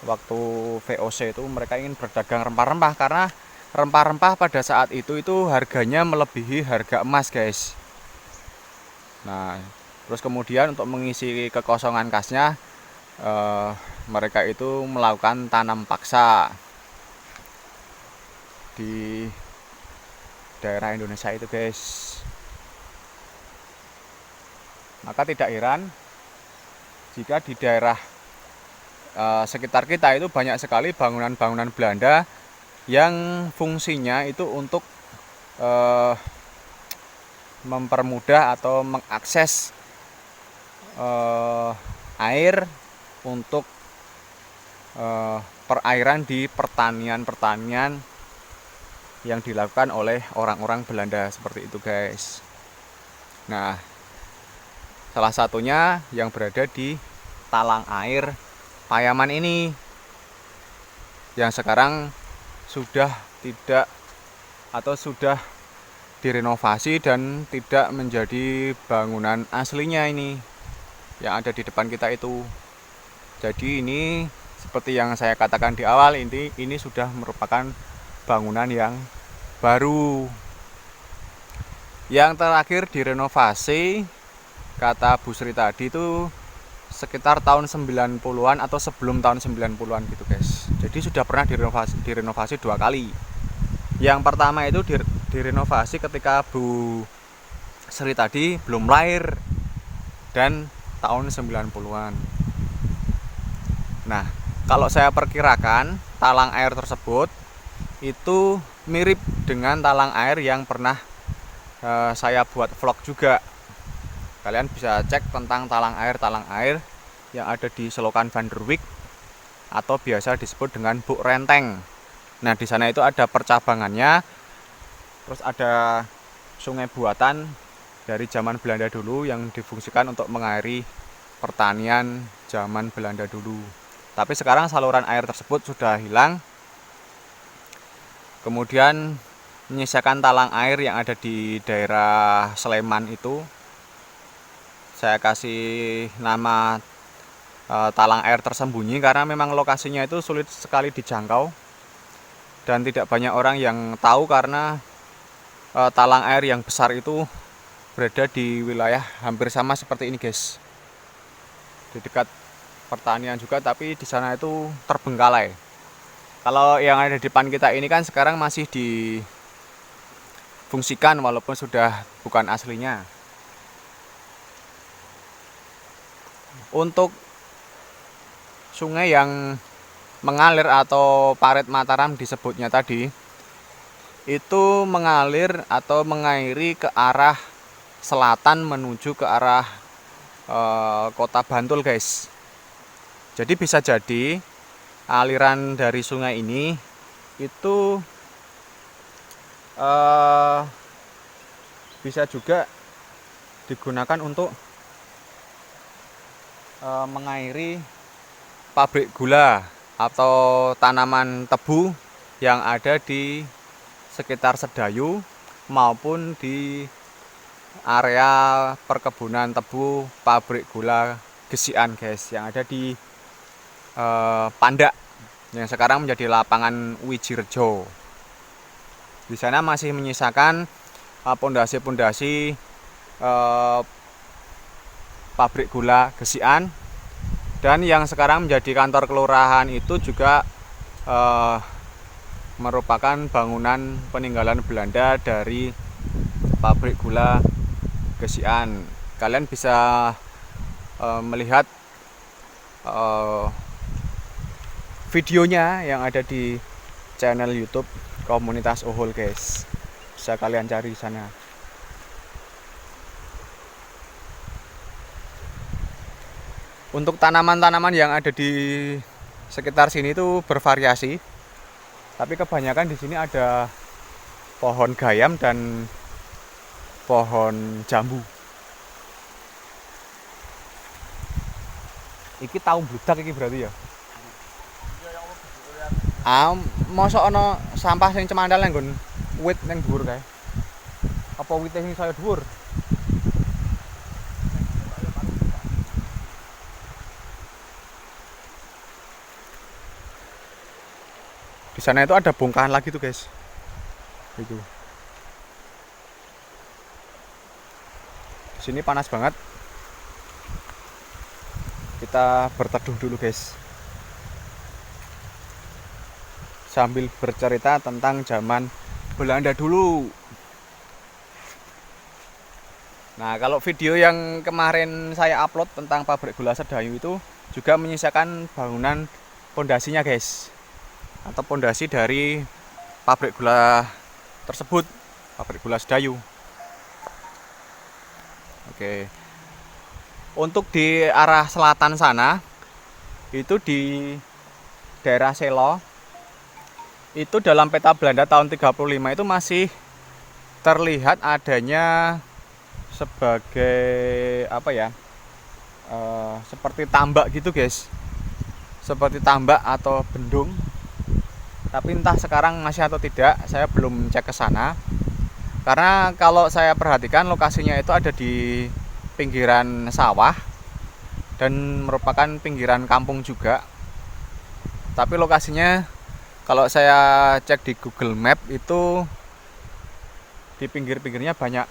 waktu VOC itu mereka ingin berdagang rempah-rempah, karena rempah-rempah pada saat itu harganya melebihi harga emas guys. Nah, terus kemudian untuk mengisi kekosongan kasnya, mereka itu melakukan tanam paksa di daerah Indonesia itu guys. Maka tidak heran jika di daerah sekitar kita itu banyak sekali bangunan-bangunan Belanda yang fungsinya itu untuk mempermudah atau mengakses air untuk perairan di pertanian yang dilakukan oleh orang-orang Belanda, seperti itu guys. Nah, salah satunya yang berada di talang air Payaman ini, yang sekarang sudah tidak atau sudah direnovasi dan tidak menjadi bangunan aslinya ini yang ada di depan kita itu. Jadi ini seperti yang saya katakan di awal, ini sudah merupakan bangunan yang baru. Yang terakhir direnovasi, kata Bu Sri tadi itu sekitar tahun 90-an atau sebelum tahun 90-an gitu guys. Jadi sudah pernah direnovasi 2 kali. Yang pertama itu direnovasi ketika Bu Sri tadi belum lahir, dan tahun 90-an. Nah, kalau saya perkirakan talang air tersebut itu mirip dengan talang air yang pernah saya buat vlog juga. Kalian bisa cek tentang talang air yang ada di Selokan Van der Wijk atau biasa disebut dengan Buk Renteng. Nah, di sana itu ada percabangannya. Terus ada sungai buatan dari zaman Belanda dulu yang difungsikan untuk mengairi pertanian zaman Belanda dulu. Tapi sekarang saluran air tersebut sudah hilang. Kemudian menyisakan talang air yang ada di daerah Sleman itu. Saya kasih nama talang air tersembunyi karena memang lokasinya itu sulit sekali dijangkau dan tidak banyak orang yang tahu, karena talang air yang besar itu berada di wilayah hampir sama seperti ini guys, di di dekat pertanian juga, tapi di sana itu terbengkalai. Kalau yang ada di depan kita ini kan sekarang masih difungsikan walaupun sudah bukan aslinya. Untuk sungai yang mengalir atau Parit Mataram disebutnya tadi, itu mengalir atau mengairi ke arah selatan menuju ke arah kota Bantul, guys. Jadi bisa jadi aliran dari sungai ini itu bisa juga digunakan untuk mengairi pabrik gula atau tanaman tebu yang ada di sekitar Sedayu maupun di area perkebunan tebu pabrik gula Gesian, guys, yang ada di Pandak yang sekarang menjadi lapangan Wijirejo. Di sana masih menyisakan pondasi-pondasi pabrik gula Gesian, dan yang sekarang menjadi kantor kelurahan itu juga merupakan bangunan peninggalan Belanda dari pabrik gula Gesian. Kalian bisa melihat videonya yang ada di channel YouTube Komunitas Ohol, guys. Bisa kalian cari di sana. Untuk tanaman-tanaman yang ada di sekitar sini itu bervariasi, tapi kebanyakan di sini ada pohon gayam dan pohon jambu. Iki tahu bludak iki berarti ya? Mosok ana sampah sing cemandal nang nggon wit ning dhuwur kae. Apa wite sing saya dhuwur? Di sana itu ada bongkahan lagi tuh, guys. Itu. Di sini panas banget. Kita berteduh dulu, guys. Sambil bercerita tentang zaman Belanda dulu. Nah, kalau video yang kemarin saya upload tentang pabrik gula Sedayu itu juga menyisakan bangunan pondasinya, guys, atau pondasi dari pabrik gula tersebut, pabrik gula Sedayu. Oke. Untuk di arah selatan sana, itu di daerah Selo, itu dalam peta Belanda tahun 35 itu masih terlihat adanya sebagai apa ya, seperti tambak gitu, guys, seperti tambak atau bendung. Tapi entah sekarang masih atau tidak, saya belum cek ke sana. Karena kalau saya perhatikan lokasinya itu ada di pinggiran sawah dan merupakan pinggiran kampung juga. Tapi lokasinya kalau saya cek di Google Map itu di pinggir-pinggirnya banyak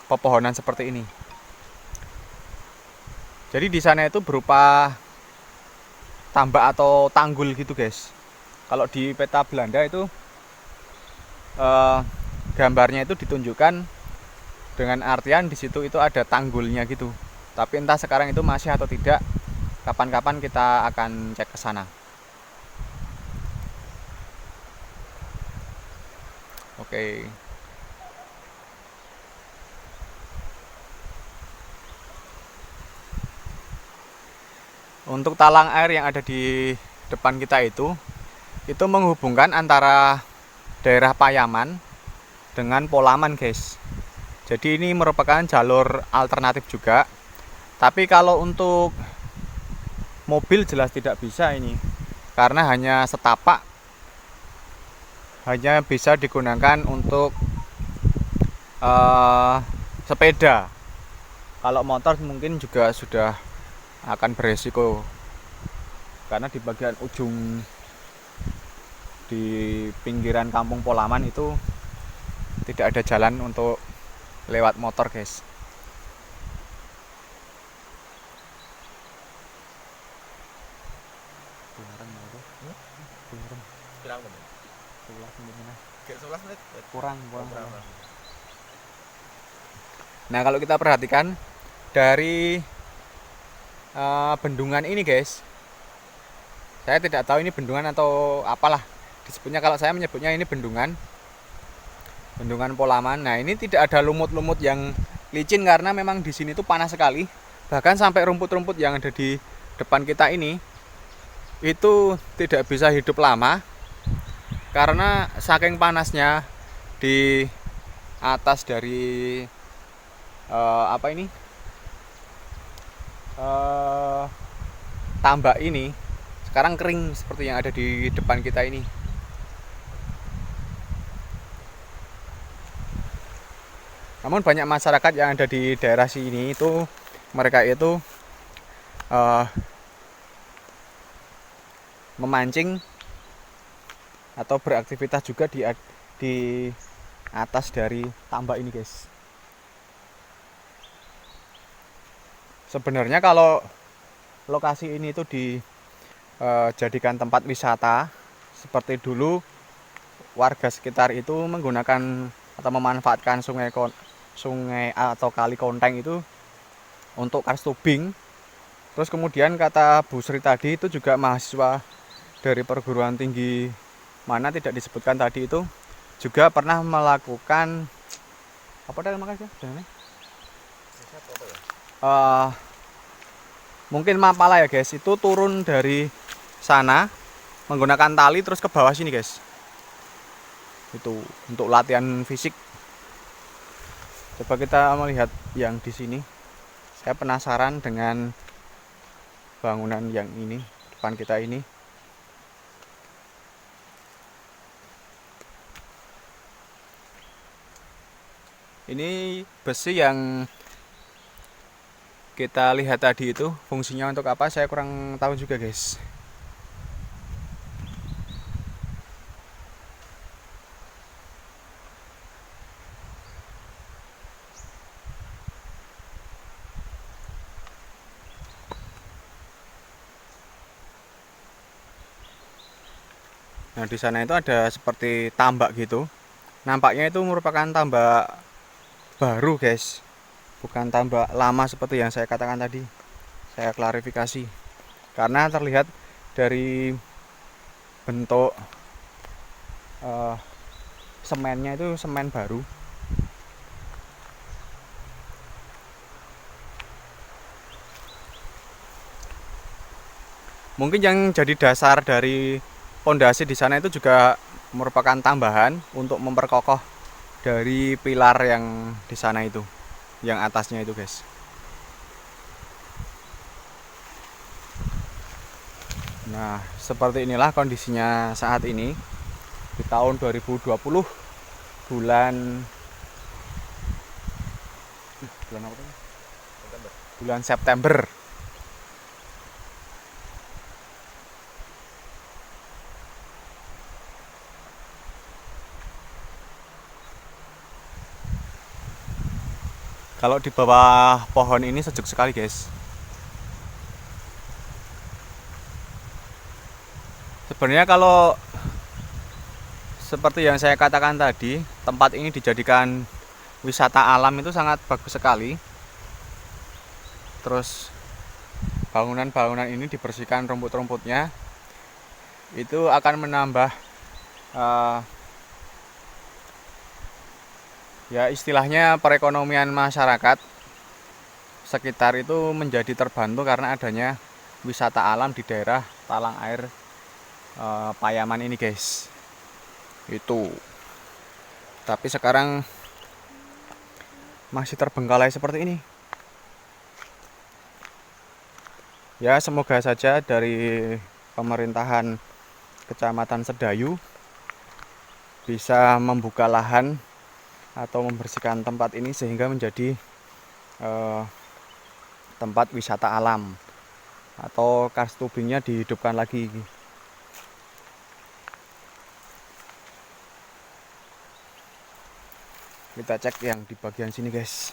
pepohonan seperti ini. Jadi di sana itu berupa tambak atau tanggul gitu, guys. Kalau di peta Belanda itu gambarnya itu ditunjukkan dengan artian di situ itu ada tanggulnya gitu. Tapi entah sekarang itu masih atau tidak. Kapan-kapan kita akan cek ke sana. Oke. Untuk talang air yang ada di depan kita itu menghubungkan antara daerah Payaman dengan Polaman, guys. Jadi ini merupakan jalur alternatif juga. Tapi kalau untuk mobil jelas tidak bisa ini, karena hanya setapak, hanya bisa digunakan untuk sepeda. Kalau motor mungkin juga sudah akan beresiko, karena di bagian ujung di pinggiran kampung Polaman itu tidak ada jalan untuk lewat motor, guys. Kayak 11 menit. kurang. Berapa? Nah, kalau kita perhatikan dari bendungan ini guys, saya tidak tahu ini bendungan atau apalah disebutnya, kalau saya menyebutnya ini bendungan Polaman. Nah, ini tidak ada lumut-lumut yang licin karena memang di sini tuh panas sekali. Bahkan sampai rumput-rumput yang ada di depan kita ini itu tidak bisa hidup lama karena saking panasnya di atas dari apa ini tambak ini sekarang kering seperti yang ada di depan kita ini. Namun banyak masyarakat yang ada di daerah sini itu mereka itu memancing atau beraktivitas juga di atas dari tambak ini guys. Sebenarnya kalau lokasi ini itu dijadikan tempat wisata seperti dulu warga sekitar itu menggunakan atau memanfaatkan sungai atau kali Konteng itu untuk cars tubing. Terus kemudian kata Bu Sri tadi itu juga mahasiswa dari perguruan tinggi mana tidak disebutkan tadi itu juga pernah melakukan apa tadi makanya mungkin Mapala ya guys, itu turun dari sana menggunakan tali terus ke bawah sini guys, itu untuk latihan fisik. Coba kita melihat yang di sini. Saya penasaran dengan bangunan yang ini depan kita ini. Ini besi yang kita lihat tadi itu fungsinya untuk apa saya kurang tahu juga guys. Nah, di sana itu ada seperti tambak gitu. Nampaknya itu merupakan tambak baru guys, bukan tambak lama seperti yang saya katakan tadi. Saya klarifikasi karena terlihat dari bentuk semennya itu semen baru. Mungkin yang jadi dasar dari pondasi di sana itu juga merupakan tambahan untuk memperkokoh dari pilar yang di sana itu, yang atasnya itu guys. Nah, seperti inilah kondisinya saat ini di tahun 2020 bulan apa tuh? Bulan September. Kalau di bawah pohon ini sejuk sekali guys. Sebenarnya kalau seperti yang saya katakan tadi, tempat ini dijadikan wisata alam itu sangat bagus sekali. Terus bangunan-bangunan ini dibersihkan rumput-rumputnya, itu akan menambah ya istilahnya perekonomian masyarakat sekitar itu menjadi terbantu karena adanya wisata alam di daerah talang air Payaman ini guys. Itu tapi sekarang masih terbengkalai seperti ini ya. Semoga saja dari pemerintahan Kecamatan Sedayu bisa membuka lahan atau membersihkan tempat ini sehingga menjadi tempat wisata alam atau cars tubingnya dihidupkan lagi. Kita cek yang di bagian sini guys.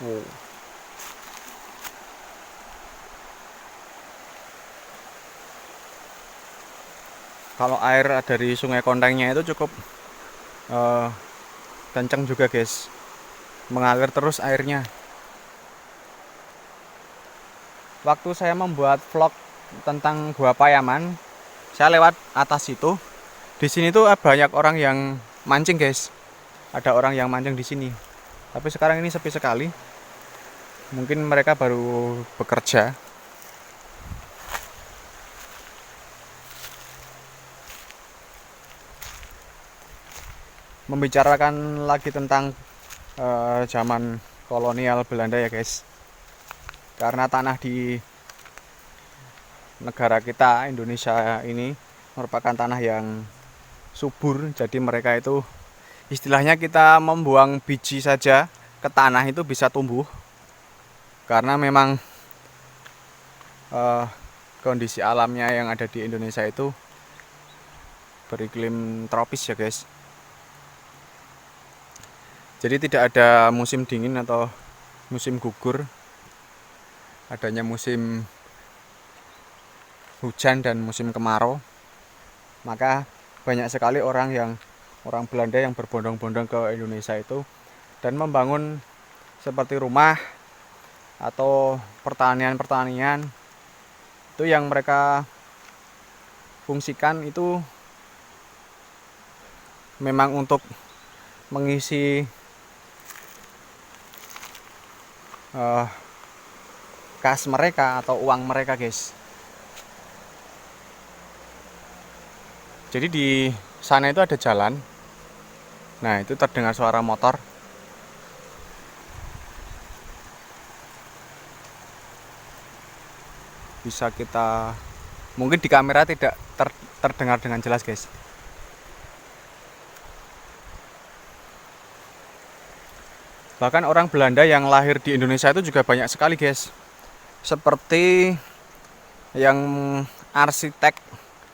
Wow. Kalau air dari Sungai Kontengnya itu cukup kenceng juga guys, mengalir terus airnya. Waktu saya membuat vlog tentang Gua Payaman, saya lewat atas itu. Di sini tuh banyak orang yang mancing guys. Ada orang yang mancing di sini. Tapi sekarang ini sepi sekali. Mungkin mereka baru bekerja. Membicarakan lagi tentang zaman kolonial Belanda ya guys. Karena tanah di negara kita Indonesia ini merupakan tanah yang subur, jadi mereka itu istilahnya kita membuang biji saja ke tanah itu bisa tumbuh, karena memang kondisi alamnya yang ada di Indonesia itu beriklim tropis ya guys. Jadi tidak ada musim dingin atau musim gugur, adanya musim hujan dan musim kemarau. Maka banyak sekali orang Belanda yang berbondong-bondong ke Indonesia itu dan membangun seperti rumah atau pertanian itu yang mereka fungsikan itu memang untuk mengisi kas mereka atau uang mereka guys. Jadi di sana itu ada jalan. Nah, itu terdengar suara motor. Bisa kita, mungkin di kamera tidak terdengar dengan jelas guys. Bahkan orang Belanda yang lahir di Indonesia itu juga banyak sekali guys. Seperti yang arsitek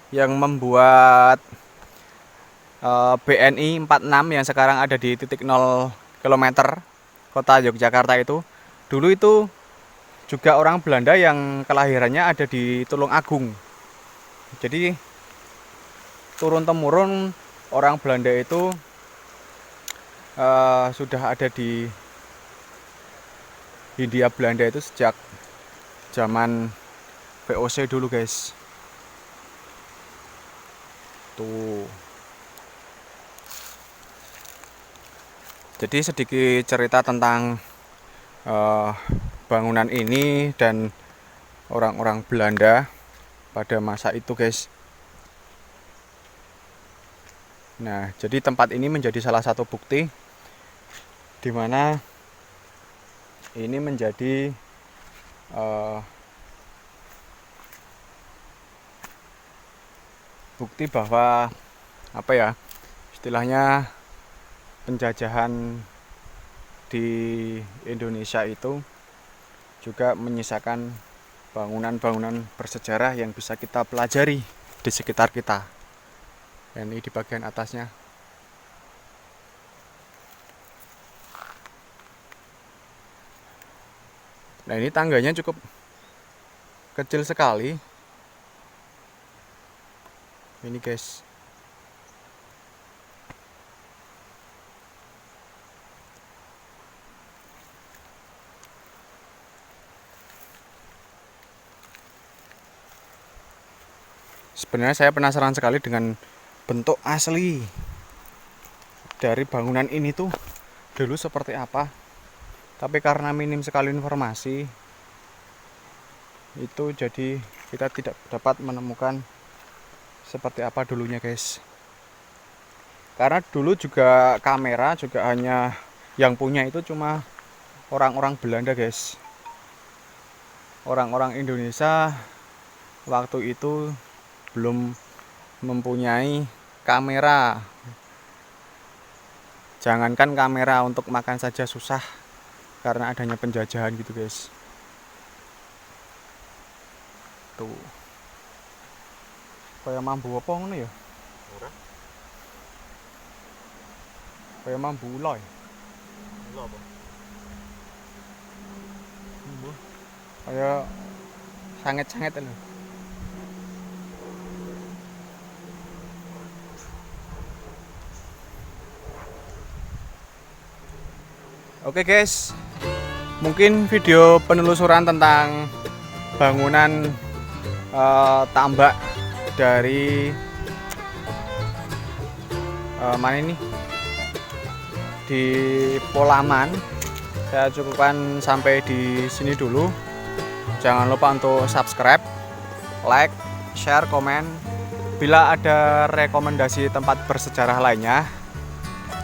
yang membuat BNI 46 yang sekarang ada di titik 0 km kota Yogyakarta itu. Dulu itu juga orang Belanda yang kelahirannya ada di Tulung Agung. Jadi turun-temurun orang Belanda itu sudah ada di Hindia Belanda itu sejak zaman VOC dulu guys. Tuh. Jadi sedikit cerita tentang bangunan ini dan orang-orang Belanda pada masa itu guys. Nah, jadi tempat ini menjadi salah satu bukti di mana ini menjadi bukti bahwa apa ya, istilahnya penjajahan di Indonesia itu juga menyisakan bangunan-bangunan bersejarah yang bisa kita pelajari di sekitar kita. Dan ini di bagian atasnya. Nah, ini tangganya cukup kecil sekali. Ini guys. Sebenarnya saya penasaran sekali dengan bentuk asli dari bangunan ini tuh dulu seperti apa. Tapi karena minim sekali informasi itu, jadi kita tidak dapat menemukan seperti apa dulunya guys. Karena dulu juga kamera juga hanya yang punya itu cuma orang-orang Belanda guys. Orang-orang Indonesia waktu itu belum mempunyai kamera. Jangankan kamera, untuk makan saja susah karena adanya penjajahan gitu guys. Tuh. Kayak mambu apa ngono ya? Ora. Kayak mambu ulo ya? Ulo apa? Kayak sanget-sanget lho. Oke guys, mungkin video penelusuran tentang bangunan tambak dari mana ini di Polaman saya cukupkan sampai di sini dulu. Jangan lupa untuk subscribe, like, share, komen. Bila ada rekomendasi tempat bersejarah lainnya,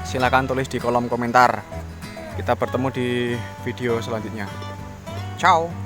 silakan tulis di kolom komentar. Kita bertemu di video selanjutnya. Ciao.